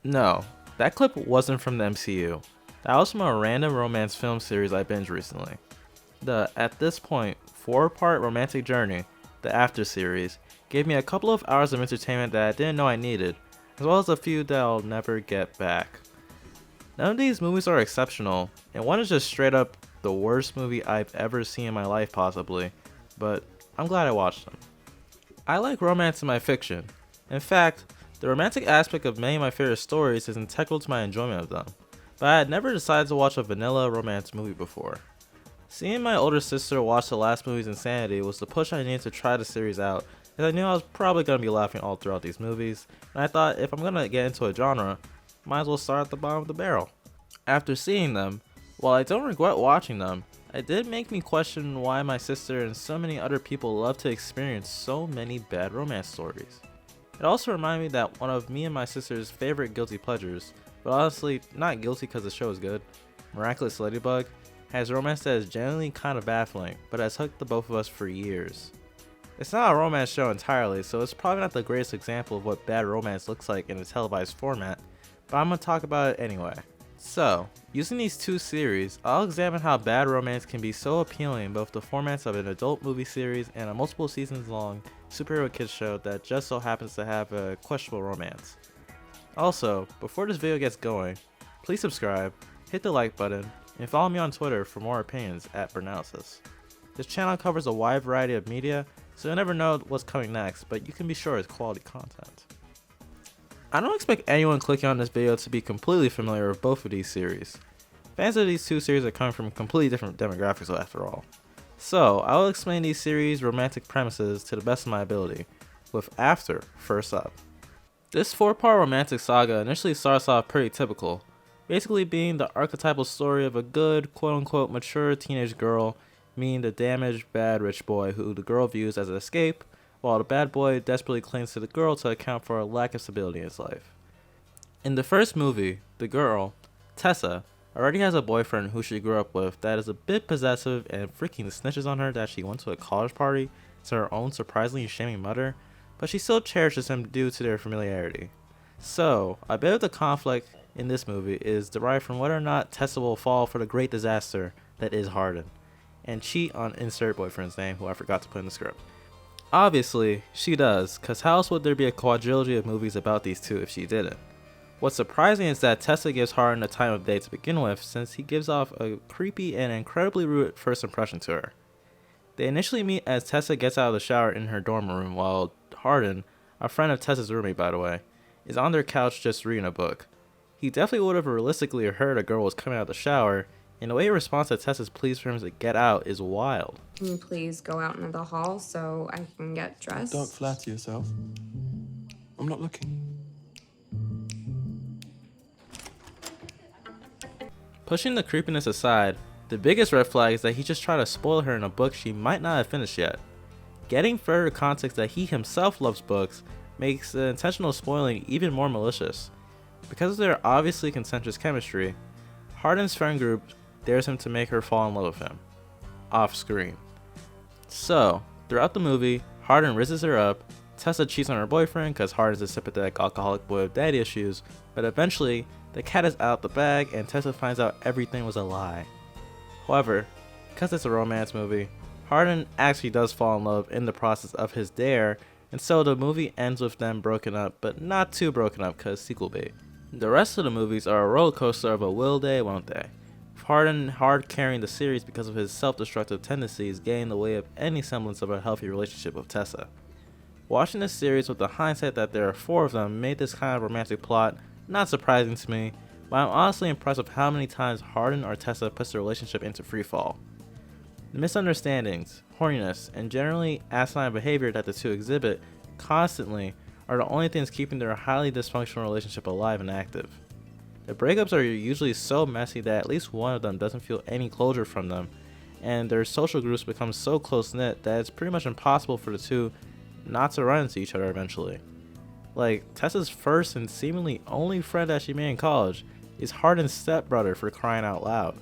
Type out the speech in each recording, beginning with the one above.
No, that clip wasn't from the MCU. That was from a random romance film series I binged recently. The, at this point, 4-part romantic journey, the After series, gave me a couple of hours of entertainment that I didn't know I needed, as well as a few that I'll never get back. None of these movies are exceptional, and one is just straight up the worst movie I've ever seen in my life possibly, but I'm glad I watched them. I like romance in my fiction. In fact, the romantic aspect of many of my favorite stories is integral to my enjoyment of them, but I had never decided to watch a vanilla romance movie before. Seeing my older sister watch the last movie's Insanity was the push I needed to try the series out, as I knew I was probably going to be laughing all throughout these movies, and I thought if I'm going to get into a genre, might as well start at the bottom of the barrel. After seeing them, while I don't regret watching them, it did make me question why my sister and so many other people love to experience so many bad romance stories. It also reminded me that one of me and my sister's favorite guilty pleasures, but honestly not guilty because the show is good, Miraculous Ladybug, has romance that is genuinely kind of baffling, but has hooked the both of us for years. It's not a romance show entirely, so it's probably not the greatest example of what bad romance looks like in a televised format, but I'm going to talk about it anyway. So, using these two series, I'll examine how bad romance can be so appealing in both the formats of an adult movie series and a multiple seasons long superhero kids show that just so happens to have a questionable romance. Also, before this video gets going, please subscribe, hit the like button, and follow me on Twitter for more opinions at Bernalysis. This channel covers a wide variety of media, so you'll never know what's coming next, but you can be sure it's quality content. I don't expect anyone clicking on this video to be completely familiar with both of these series. Fans of these two series are coming from completely different demographics after all. So, I will explain these series' romantic premises to the best of my ability, with After first up. This 4-part romantic saga initially starts off pretty typical, basically being the archetypal story of a good, quote-unquote mature teenage girl meeting the damaged, bad rich boy who the girl views as an escape, while the bad boy desperately clings to the girl to account for a lack of stability in his life. In the first movie, the girl, Tessa, already has a boyfriend who she grew up with that is a bit possessive and freaking snitches on her that she went to a college party to her own surprisingly shaming mother, but she still cherishes him due to their familiarity. So, a bit of the conflict in this movie is derived from whether or not Tessa will fall for the great disaster that is Hardin, and cheat on insert boyfriend's name who I forgot to put in the script. Obviously, she does, cause how else would there be a quadrilogy of movies about these two if she didn't? What's surprising is that Tessa gives Hardin the time of day to begin with, since he gives off a creepy and incredibly rude first impression to her. They initially meet as Tessa gets out of the shower in her dorm room, while Hardin, a friend of Tessa's roommate by the way, is on their couch just reading a book. He definitely would have realistically heard a girl was coming out of the shower, and the way he responds to Tessa's pleas for him to get out is wild. Can you please go out into the hall so I can get dressed? Don't flatter yourself. I'm not looking. Pushing the creepiness aside, the biggest red flag is that he just tried to spoil her in a book she might not have finished yet. Getting further context that he himself loves books makes the intentional spoiling even more malicious. Because of their obviously consensuous chemistry, Hardin's friend group dares him to make her fall in love with him. Off screen. So, throughout the movie, Hardin rizzes her up, Tessa cheats on her boyfriend because Hardin's a sympathetic alcoholic boy with daddy issues, but eventually, the cat is out the bag and Tessa finds out everything was a lie. However, because it's a romance movie, Hardin actually does fall in love in the process of his dare, and so the movie ends with them broken up, but not too broken up because sequel bait. The rest of the movies are a roller coaster of a will they, won't they. Hardin hard carrying the series because of his self-destructive tendencies getting in the way of any semblance of a healthy relationship with Tessa. Watching this series with the hindsight that there are 4 of them made this kind of romantic plot not surprising to me, but I'm honestly impressed with how many times Hardin or Tessa puts the relationship into freefall. The misunderstandings, horniness, and generally asinine behavior that the two exhibit constantly are the only things keeping their highly dysfunctional relationship alive and active. The breakups are usually so messy that at least one of them doesn't feel any closure from them, and their social groups become so close-knit that it's pretty much impossible for the two not to run into each other eventually. Like, Tessa's first and seemingly only friend that she made in college is Hardin's stepbrother, for crying out loud.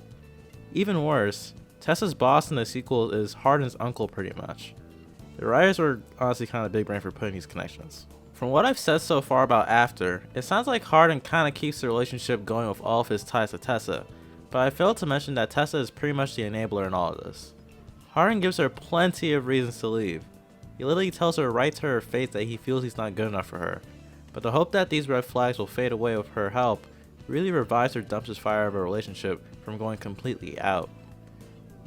Even worse, Tessa's boss in the sequel is Hardin's uncle pretty much. The writers were honestly kind of big brain for putting these connections. From what I've said so far about After, it sounds like Hardin kinda keeps the relationship going with all of his ties to Tessa, but I failed to mention that Tessa is pretty much the enabler in all of this. Hardin gives her plenty of reasons to leave. He literally tells her right to her face that he feels he's not good enough for her, but the hope that these red flags will fade away with her help really revives her dumpster's fire of a relationship from going completely out.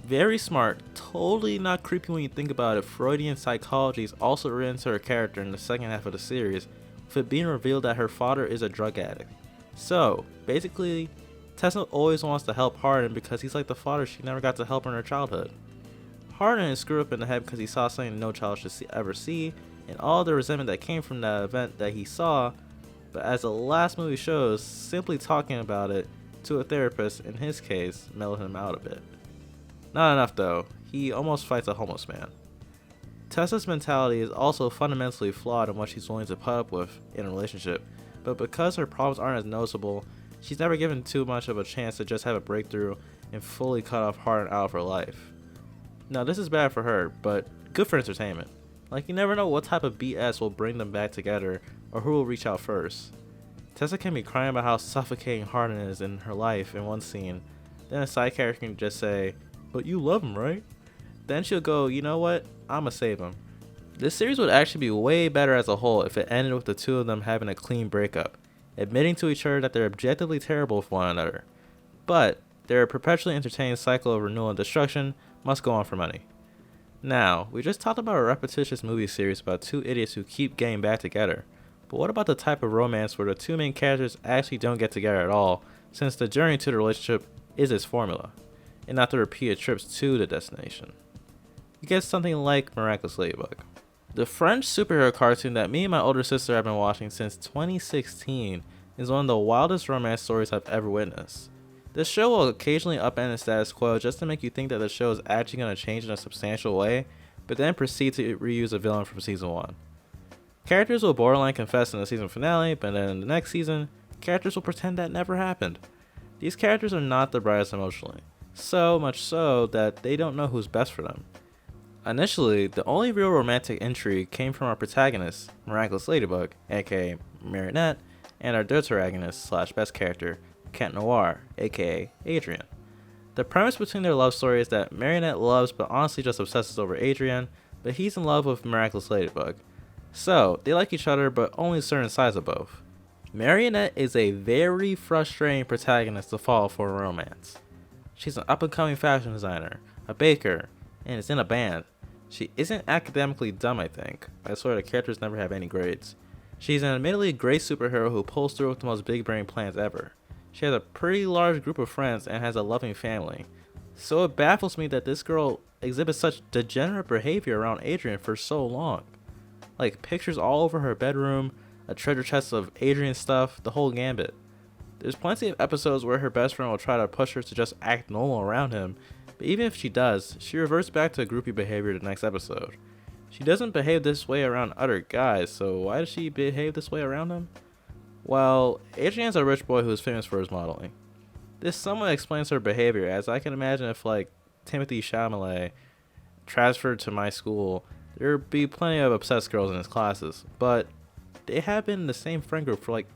Very smart, totally not creepy when you think about it. Freudian psychology is also written into her character in the second half of the series, with it being revealed that her father is a drug addict. So, basically, Tessa always wants to help Hardin because he's like the father she never got to help in her childhood. Hardin is screwed up in the head because he saw something no child should ever see, and all the resentment that came from that event that he saw, but as the last movie shows, simply talking about it to a therapist, in his case, mellowed him out a bit. Not enough though, he almost fights a homeless man. Tessa's mentality is also fundamentally flawed in what she's willing to put up with in a relationship, but because her problems aren't as noticeable, she's never given too much of a chance to just have a breakthrough and fully cut off Hardin out of her life. Now this is bad for her, but good for entertainment. Like, you never know what type of BS will bring them back together or who will reach out first. Tessa can be crying about how suffocating Hardin is in her life in one scene, then a side character can just say, "But you love him, right?" Then she'll go, "You know what? I'ma save him." This series would actually be way better as a whole if it ended with the two of them having a clean breakup, admitting to each other that they're objectively terrible with one another. But their perpetually entertaining cycle of renewal and destruction must go on for money. Now, we just talked about a repetitious movie series about two idiots who keep getting back together, but what about the type of romance where the two main characters actually don't get together at all, since the journey to the relationship is its formula, and not the repeated trips to the destination? You get something like Miraculous Ladybug. The French superhero cartoon that me and my older sister have been watching since 2016 is one of the wildest romance stories I've ever witnessed. This show will occasionally upend the status quo just to make you think that the show is actually going to change in a substantial way, but then proceed to reuse a villain from season 1. Characters will borderline confess in the season finale, but then in the next season, characters will pretend that never happened. These characters are not the brightest emotionally, so much so that they don't know who's best for them. Initially, the only real romantic intrigue came from our protagonist, Miraculous Ladybug, aka Marinette, and our deuteragonist slash best character, Cat Noir, aka Adrian. The premise between their love story is that Marinette loves but honestly just obsesses over Adrian, but he's in love with Miraculous Ladybug. So, they like each other but only certain sides of both. Marinette is a very frustrating protagonist to follow for a romance. She's an up-and-coming fashion designer, a baker, and is in a band. She isn't academically dumb, I think. I swear the characters never have any grades. She's an admittedly great superhero who pulls through with the most big brain plans ever. She has a pretty large group of friends and has a loving family. So it baffles me that this girl exhibits such degenerate behavior around Adrian for so long. Like, pictures all over her bedroom, a treasure chest of Adrian stuff, the whole gambit. There's plenty of episodes where her best friend will try to push her to just act normal around him, but even if she does, she reverts back to groupie behavior the next episode. She doesn't behave this way around other guys, so why does she behave this way around him? Well, Adrian's a rich boy who's famous for his modeling. This somewhat explains her behavior, as I can imagine if, like, Timothy Chalamet transferred to my school, there'd be plenty of obsessed girls in his classes, but they have been in the same friend group for like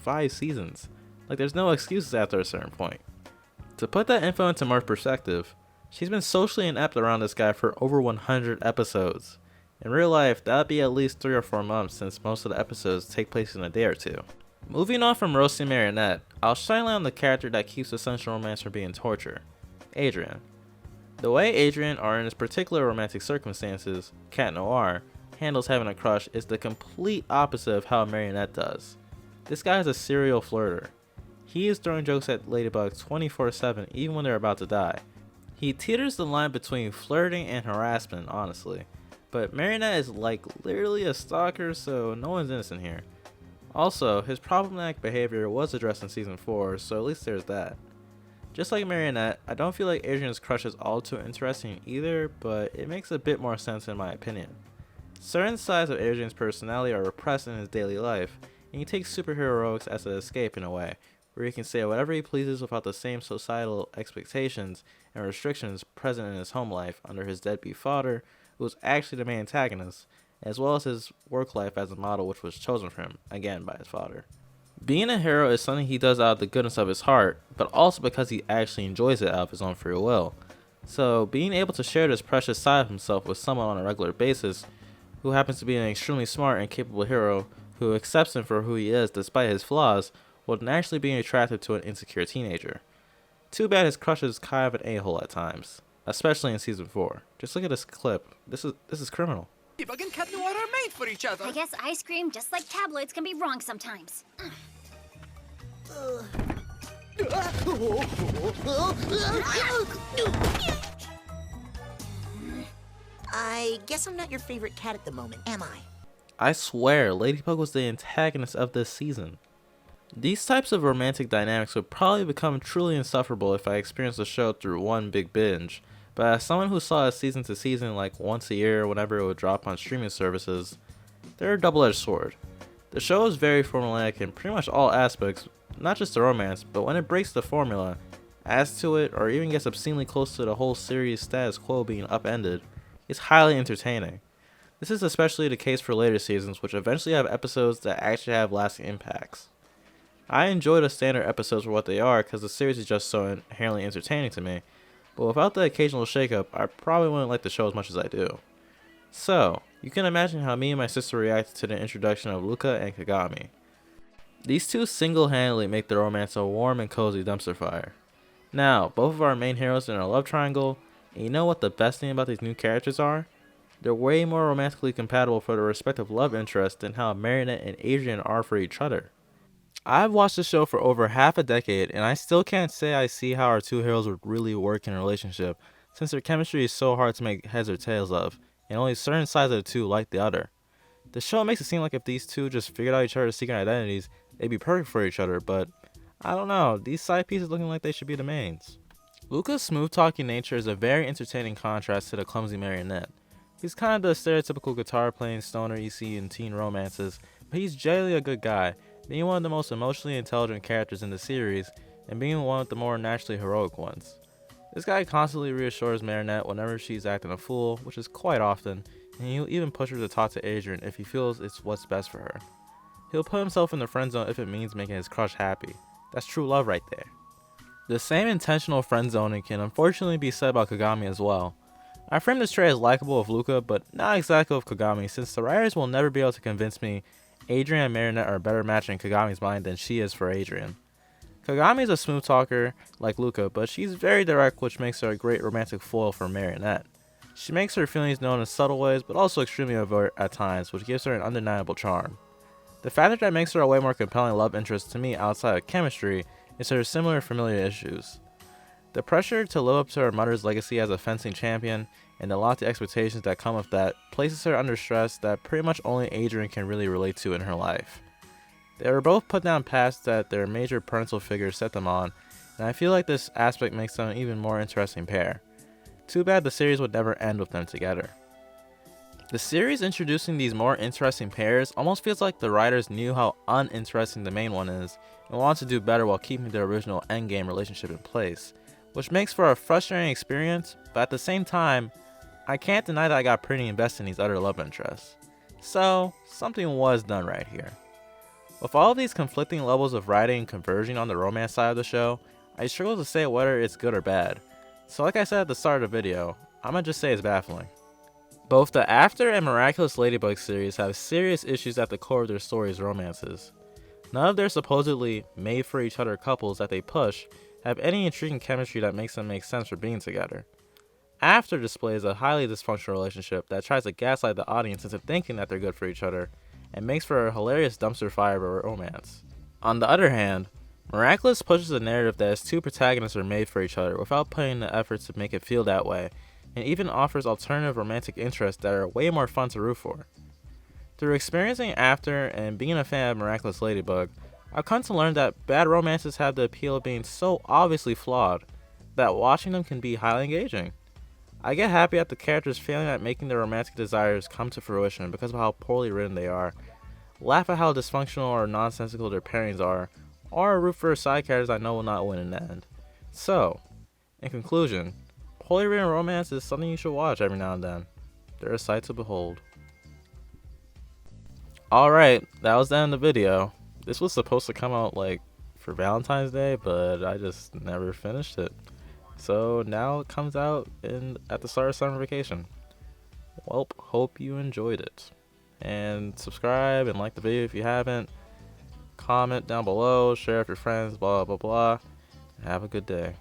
5 seasons. Like, there's no excuses after a certain point. To put that info into more perspective, she's been socially inept around this guy for over 100 episodes. In real life, that'd be at least 3 or 4 months since most of the episodes take place in a day or two. Moving on from roasting Marinette, I'll shine light on the character that keeps the sensual romance from being torture, Adrian. The way Adrian, or in his particular romantic circumstances, Cat Noir, handles having a crush is the complete opposite of how Marinette does. This guy is a serial flirter. He is throwing jokes at Ladybug 24/7 even when they're about to die. He teeters the line between flirting and harassment, honestly. But Marinette is like literally a stalker, so no one's innocent here. Also, his problematic behavior was addressed in season 4, so at least there's that. Just like Marinette, I don't feel like Adrian's crush is all too interesting either, but it makes a bit more sense in my opinion. Certain sides of Adrian's personality are repressed in his daily life, and he takes superheroics as an escape in a way, where he can say whatever he pleases without the same societal expectations and restrictions present in his home life under his deadbeat father, who was actually the main antagonist, as well as his work life as a model, which was chosen for him, again by his father. Being a hero is something he does out of the goodness of his heart, but also because he actually enjoys it out of his own free will. So, being able to share this precious side of himself with someone on a regular basis who happens to be an extremely smart and capable hero who accepts him for who he is despite his flaws would naturally be attractive to an insecure teenager. Too bad his crush is kind of an a-hole at times, especially in season 4. Just look at this clip. This is criminal. Ladybug and Cat Noir are made for each other. I guess ice cream, just like tabloids, can be wrong sometimes. I guess I'm not your favorite cat at the moment, am I? I swear, Ladybug was the antagonist of this season. These types of romantic dynamics would probably become truly insufferable if I experienced the show through one big binge, but as someone who saw it season to season like once a year whenever it would drop on streaming services, they're a double-edged sword. The show is very formulaic in pretty much all aspects, not just the romance, but when it breaks the formula, adds to it, or even gets obscenely close to the whole series' status quo being upended, it's highly entertaining. This is especially the case for later seasons, which eventually have episodes that actually have lasting impacts. I enjoy the standard episodes for what they are because the series is just so inherently entertaining to me, but without the occasional shakeup, I probably wouldn't like the show as much as I do. So, you can imagine how me and my sister reacted to the introduction of Luca and Kagami. These two single-handedly make the romance a warm and cozy dumpster fire. Now, both of our main heroes are in a love triangle, and you know what the best thing about these new characters are? They're way more romantically compatible for their respective love interests than how Marinette and Adrien are for each other. I've watched the show for over half a decade, and I still can't say I see how our two heroes would really work in a relationship, since their chemistry is so hard to make heads or tails of, and only certain sides of the two like the other. The show makes it seem like if these two just figured out each other's secret identities, they'd be perfect for each other, but I don't know, these side pieces looking like they should be the mains. Luca's smooth-talking nature is a very entertaining contrast to the clumsy Marinette. He's kind of the stereotypical guitar-playing stoner you see in teen romances, but he's generally a good guy, being one of the most emotionally intelligent characters in the series, and being one of the more naturally heroic ones. This guy constantly reassures Marinette whenever she's acting a fool, which is quite often, and he'll even push her to talk to Adrien if he feels it's what's best for her. He'll put himself in the friend zone if it means making his crush happy. That's true love right there. The same intentional friend zoning can unfortunately be said about Kagami as well. I frame this trait as likable of Luca, but not exactly of Kagami, since the writers will never be able to convince me Adrien and Marinette are a better match in Kagami's mind than she is for Adrien. Kagami is a smooth talker like Luca, but she's very direct, which makes her a great romantic foil for Marinette. She makes her feelings known in subtle ways, but also extremely overt at times, which gives her an undeniable charm. The factor that makes her a way more compelling love interest to me outside of chemistry is her similar familiar issues. The pressure to live up to her mother's legacy as a fencing champion and the lofty expectations that come with that places her under stress that pretty much only Adrien can really relate to in her life. They were both put down paths that their major parental figures set them on, and I feel like this aspect makes them an even more interesting pair. Too bad the series would never end with them together. The series introducing these more interesting pairs almost feels like the writers knew how uninteresting the main one is and wanted to do better while keeping their original endgame relationship in place, which makes for a frustrating experience, but at the same time, I can't deny that I got pretty invested in these other love interests. So, something was done right here. With all of these conflicting levels of writing converging on the romance side of the show, I struggle to say whether it's good or bad. So like I said at the start of the video, I'ma just say it's baffling. Both the After and Miraculous Ladybug series have serious issues at the core of their stories' romances. None of their supposedly made-for-each-other couples that they push have any intriguing chemistry that makes them make sense for being together. After displays a highly dysfunctional relationship that tries to gaslight the audience into thinking that they're good for each other, and makes for a hilarious dumpster fire of a romance. On the other hand, Miraculous pushes a narrative that its two protagonists are made for each other without putting the effort to make it feel that way, and even offers alternative romantic interests that are way more fun to root for. Through experiencing After and being a fan of Miraculous Ladybug, I've come to learn that bad romances have the appeal of being so obviously flawed that watching them can be highly engaging. I get happy at the characters failing at making their romantic desires come to fruition because of how poorly written they are, laugh at how dysfunctional or nonsensical their pairings are, or root for side characters I know will not win in the end. So, in conclusion, poorly written romance is something you should watch every now and then. They're a sight to behold. Alright, that was the end of the video. This was supposed to come out like for Valentine's Day, but I just never finished it. So now it comes out at the start of summer vacation. Well, hope you enjoyed it. And subscribe and like the video if you haven't. Comment down below, share with your friends, blah blah blah. Have a good day.